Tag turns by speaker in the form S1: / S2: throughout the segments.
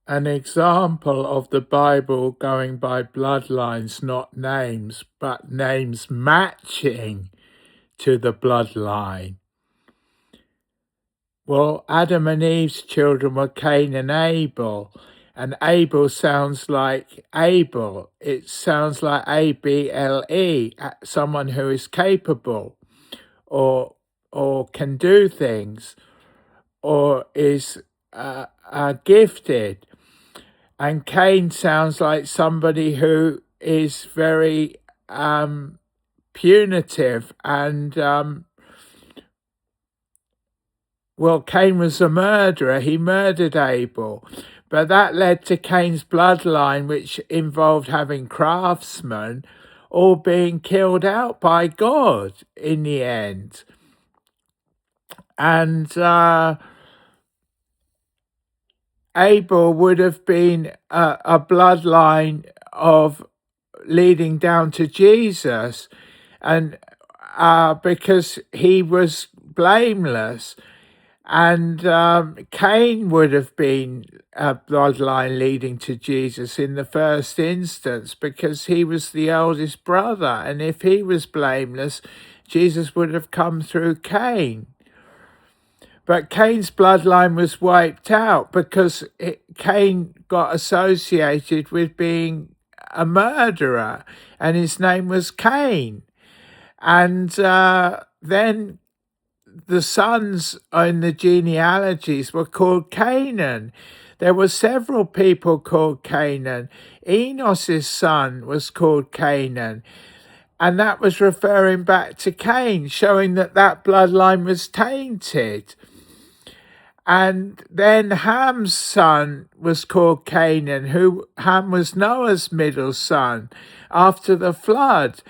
S1: an example of the Bible going by bloodlines, not names, but names matching to the bloodline. Well, Adam and Eve's children were Cain and Abel, and Abel sounds like Abel. It sounds like Able, someone who is capable or can do things or is gifted. And Cain sounds like somebody who is very punitive and well, Cain was a murderer. He murdered Abel. But that led to Cain's bloodline, which involved having craftsmen all being killed out by God in the end. And Abel would have been a bloodline of leading down to Jesus, and because he was blameless. And Cain would have been a bloodline leading to Jesus in the first instance because he was the eldest brother. And if he was blameless, Jesus would have come through Cain. But Cain's bloodline was wiped out because Cain got associated with being a murderer, and his name was Cain. And then the sons in the genealogies were called Canaan. There were several people called Canaan. Enos's son was called Canaan. And that was referring back to Cain, showing that that bloodline was tainted. And then Ham's son was called Canaan, Ham was Noah's middle son after the flood.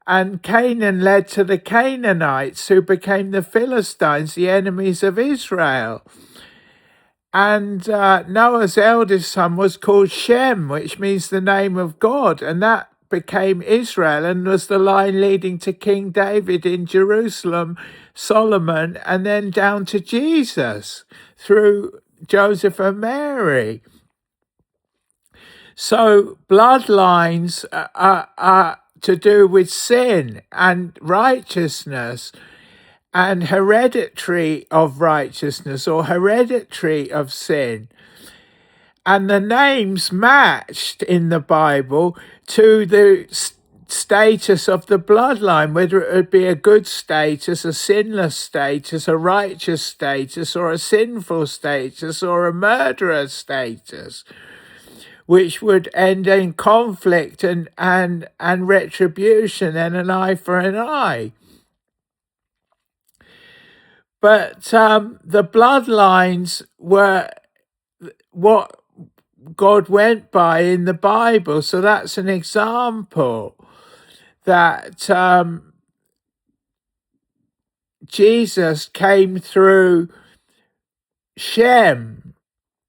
S1: And Canaan led to the Canaanites, who became the Philistines, the enemies of Israel. And Noah's eldest son was called Shem, which means the name of God. And that became Israel and was the line leading to King David in Jerusalem, Solomon, and then down to Jesus through Joseph and Mary. So bloodlines are to do with sin and righteousness and hereditary of righteousness or hereditary of sin. And the names matched in the Bible to the status of the bloodline, whether it would be a good status, a sinless status, a righteous status, or a sinful status, or a murderer status, which would end in conflict and retribution and an eye for an eye. But the bloodlines were what God went by in the Bible. So that's an example that Jesus came through Shem,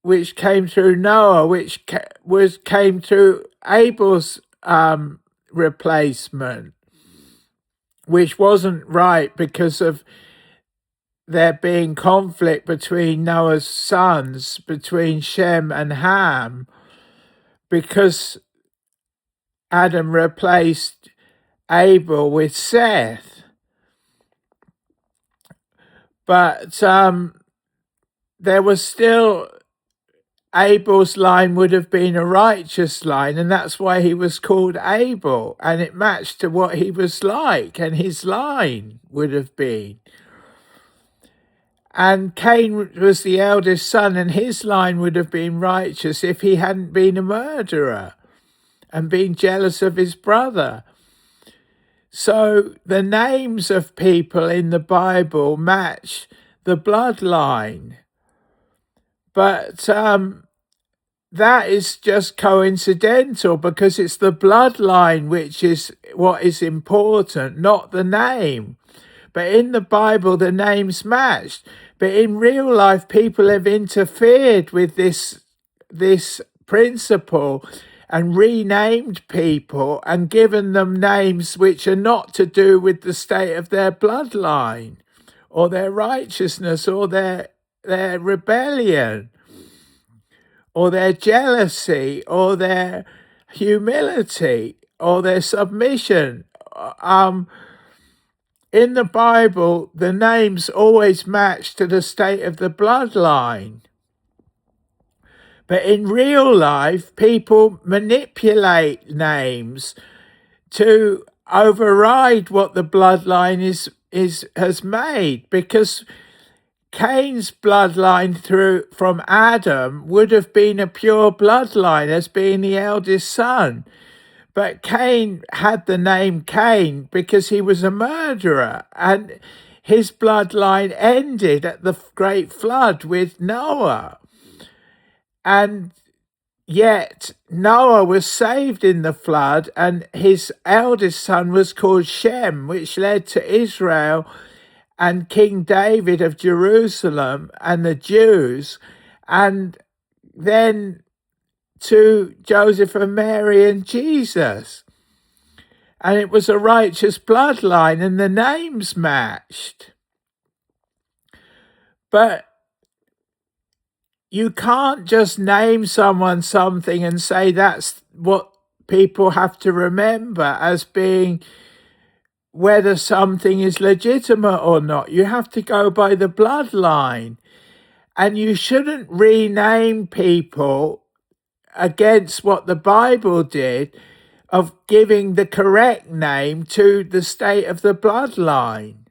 S1: which came through Noah, which came through Abel's replacement, which wasn't right because of there being conflict between Noah's sons, between Shem and Ham, because Adam replaced Abel with Seth. But there was still, Abel's line would have been a righteous line, and that's why he was called Abel, and it matched to what he was like, and his line would have been. And Cain was the eldest son, and his line would have been righteous if he hadn't been a murderer and been jealous of his brother. So the names of people in the Bible match the bloodline. But that is just coincidental because it's the bloodline which is what is important, not the name. But in the Bible, the names matched. But in real life, people have interfered with this principle and renamed people and given them names which are not to do with the state of their bloodline or their righteousness or their rebellion or their jealousy, or their humility, or their submission. In the Bible, the names always match to the state of the bloodline. But in real life, people manipulate names to override what the bloodline has made, because Cain's bloodline from Adam would have been a pure bloodline as being the eldest son. But Cain had the name Cain because he was a murderer, and his bloodline ended at the great flood with Noah. And yet Noah was saved in the flood, and his eldest son was called Shem, which led to Israel and King David of Jerusalem and the Jews, and then to Joseph and Mary and Jesus. And it was a righteous bloodline, and the names matched. But you can't just name someone something and say that's what people have to remember as being whether something is legitimate or not. You have to go by the bloodline. And you shouldn't rename people against what the Bible did of giving the correct name to the state of the bloodline.